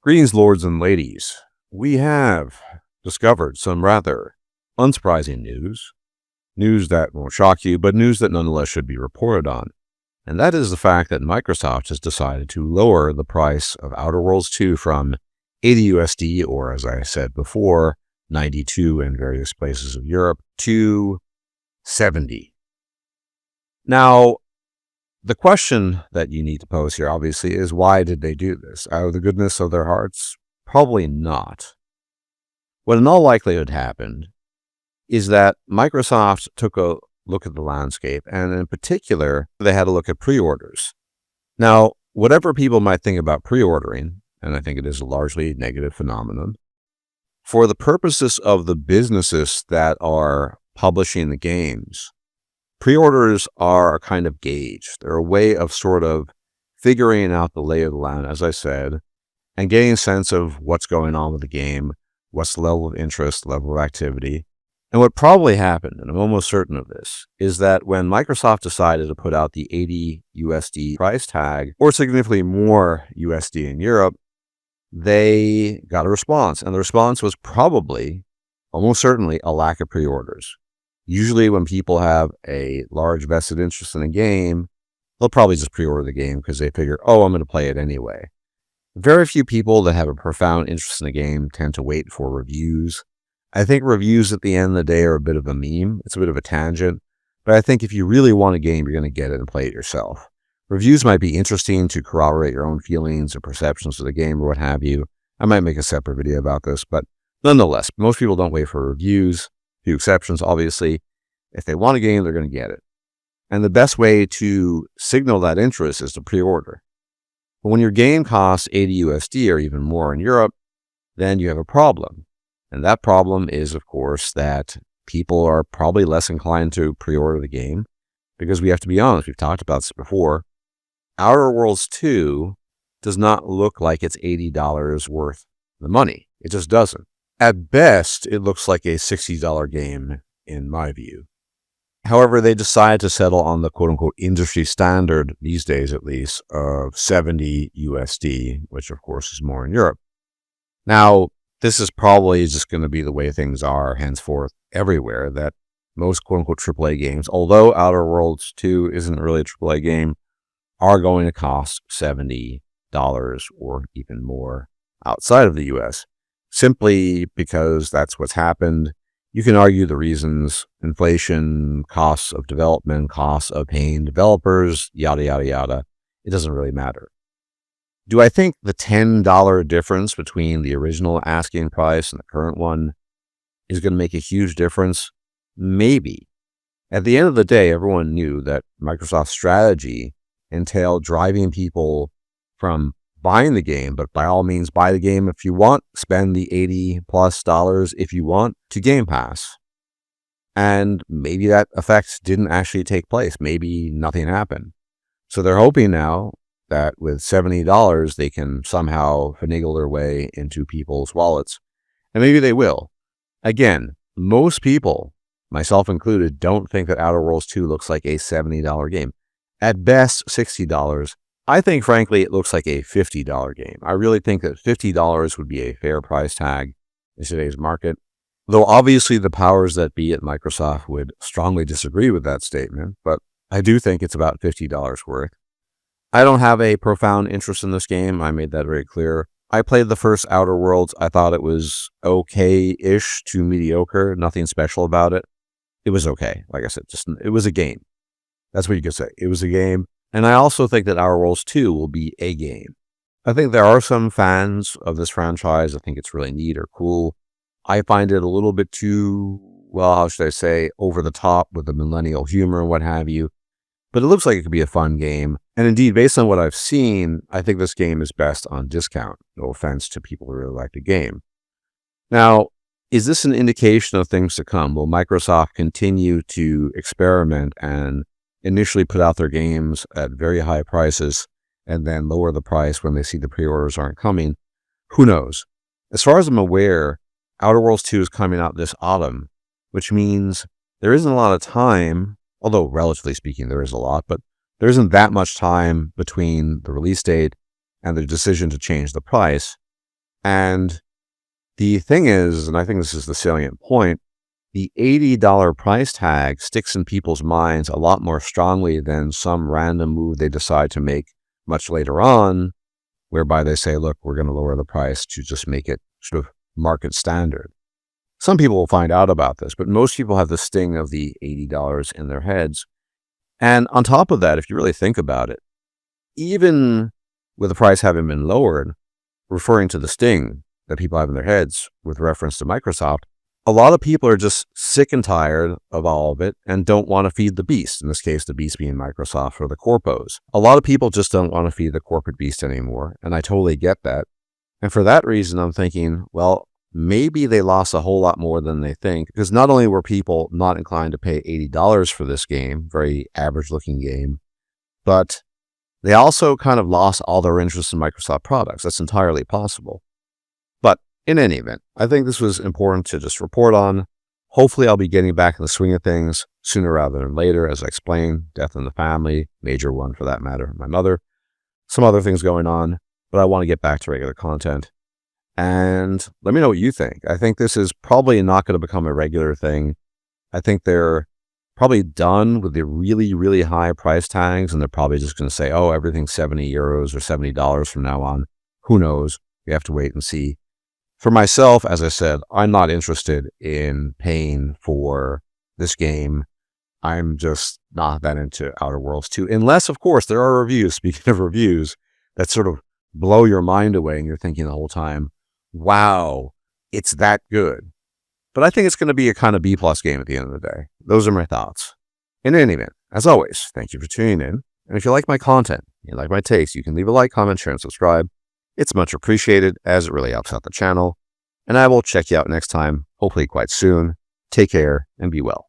Greetings, lords and ladies. We have discovered some rather unsurprising news that won't shock you, but news that nonetheless should be reported on. And that is the fact that Microsoft has decided to lower the price of Outer Worlds 2 from 80 USD, or as I said before, 92 in various places of Europe, to 70. Now, the question that you need to pose here, obviously, is why did they do this? Out of the goodness of their hearts? Probably not. What in all likelihood happened is that Microsoft took a look at the landscape, and in particular, they had a look at pre-orders. Now, whatever people might think about pre-ordering, and I think it is a largely negative phenomenon, for the purposes of the businesses that are publishing the games, pre-orders are a kind of gauge. They're a way of sort of figuring out the lay of the land, as I said, and getting a sense of what's going on with the game, what's the level of interest, level of activity. And what probably happened, and I'm almost certain of this, is that when Microsoft decided to put out the 80 USD price tag, or significantly more USD in Europe, they got a response. And the response was probably, almost certainly, a lack of pre-orders. Usually when people have a large vested interest in a game, they'll probably just pre-order the game because they figure, oh, I'm going to play it anyway. Very few people that have a profound interest in a game tend to wait for reviews. I think reviews at the end of the day are a bit of a meme. It's a bit of a tangent. But I think if you really want a game, you're going to get it and play it yourself. Reviews might be interesting to corroborate your own feelings or perceptions of the game or what have you. I might make a separate video about this, but nonetheless, most people don't wait for reviews. Few exceptions, obviously. If they want a game, they're going to get it. And the best way to signal that interest is to pre-order. But when your game costs 80 USD or even more in Europe, then you have a problem. And that problem is, of course, that people are probably less inclined to pre-order the game because we have to be honest, we've talked about this before. Outer Worlds 2 does not look like it's $80 worth the money. It just doesn't. At best, it looks like a $60 game in my view. However, they decided to settle on the quote-unquote industry standard, these days at least, of 70 USD, which of course is more in Europe. Now, this is probably just going to be the way things are henceforth everywhere, that most quote-unquote AAA games, although Outer Worlds 2 isn't really a AAA game, are going to cost $70 or even more outside of the US. Simply because that's what's happened. You can argue the reasons: inflation, costs of development, costs of paying developers, yada, yada, yada. It doesn't really matter. Do I think the $10 difference between the original asking price and the current one is going to make a huge difference? Maybe. At the end of the day, everyone knew that Microsoft's strategy entailed driving people from buying the game, but by all means buy the game if you want, spend the $80+ if you want, to Game Pass. And maybe that effect didn't actually take place. Maybe nothing happened. So they're hoping now that with $70, they can somehow finagle their way into people's wallets. And maybe they will. Again, most people, myself included, don't think that Outer Worlds 2 looks like a $70 game. At best, $60. I think, frankly, it looks like a $50 game. I really think that $50 would be a fair price tag in today's market, though obviously the powers that be at Microsoft would strongly disagree with that statement, but I do think it's about $50 worth. I don't have a profound interest in this game. I made that very clear. I played the first Outer Worlds. I thought it was okay-ish to mediocre, nothing special about it. It was okay. Like I said, it was a game. That's what you could say. It was a game. And I also think that Outer Worlds 2 will be a game. I think there are some fans of this franchise. I think it's really neat or cool. I find it a little bit too, well, how should I say, over the top with the millennial humor and what have you. But it looks like it could be a fun game. And indeed, based on what I've seen, I think this game is best on discount. No offense to people who really like the game. Now, is this an indication of things to come? Will Microsoft continue to experiment and initially put out their games at very high prices and then lower the price when they see the pre-orders aren't coming? Who knows? As far as I'm aware, Outer Worlds 2 is coming out this autumn, which means there isn't a lot of time, although relatively speaking there is a lot, but there isn't that much time between the release date and the decision to change the price. And the thing is, and I think this is the salient point, the $80 price tag sticks in people's minds a lot more strongly than some random move they decide to make much later on, whereby they say, look, we're going to lower the price to just make it sort of market standard. Some people will find out about this, but most people have the sting of the $80 in their heads. And on top of that, if you really think about it, even with the price having been lowered, referring to the sting that people have in their heads with reference to Microsoft, a lot of people are just sick and tired of all of it and don't want to feed the beast. In this case, the beast being Microsoft or the corpos. A lot of people just don't want to feed the corporate beast anymore, and I totally get that. And for that reason, I'm thinking, well, maybe they lost a whole lot more than they think, because not only were people not inclined to pay $80 for this game, very average-looking game, but they also kind of lost all their interest in Microsoft products. That's entirely possible. But in any event, I think this was important to just report on. Hopefully, I'll be getting back in the swing of things sooner rather than later. As I explained, death in the family, major one for that matter, my mother, some other things going on, but I want to get back to regular content. And let me know what you think. I think this is probably not going to become a regular thing. I think they're probably done with the really, really high price tags, and they're probably just going to say, oh, everything's 70 euros or $70 from now on. Who knows? We have to wait and see. For myself, as I said, I'm not interested in paying for this game. I'm just not that into Outer Worlds 2, unless, of course, there are reviews, speaking of reviews, that sort of blow your mind away and you're thinking the whole time, wow, it's that good. But I think it's going to be a kind of B+ game at the end of the day. Those are my thoughts. In any event, as always, thank you for tuning in. And if you like my content, you like my taste, you can leave a like, comment, share, and subscribe. It's much appreciated, as it really helps out the channel. And I will check you out next time, hopefully quite soon. Take care and be well.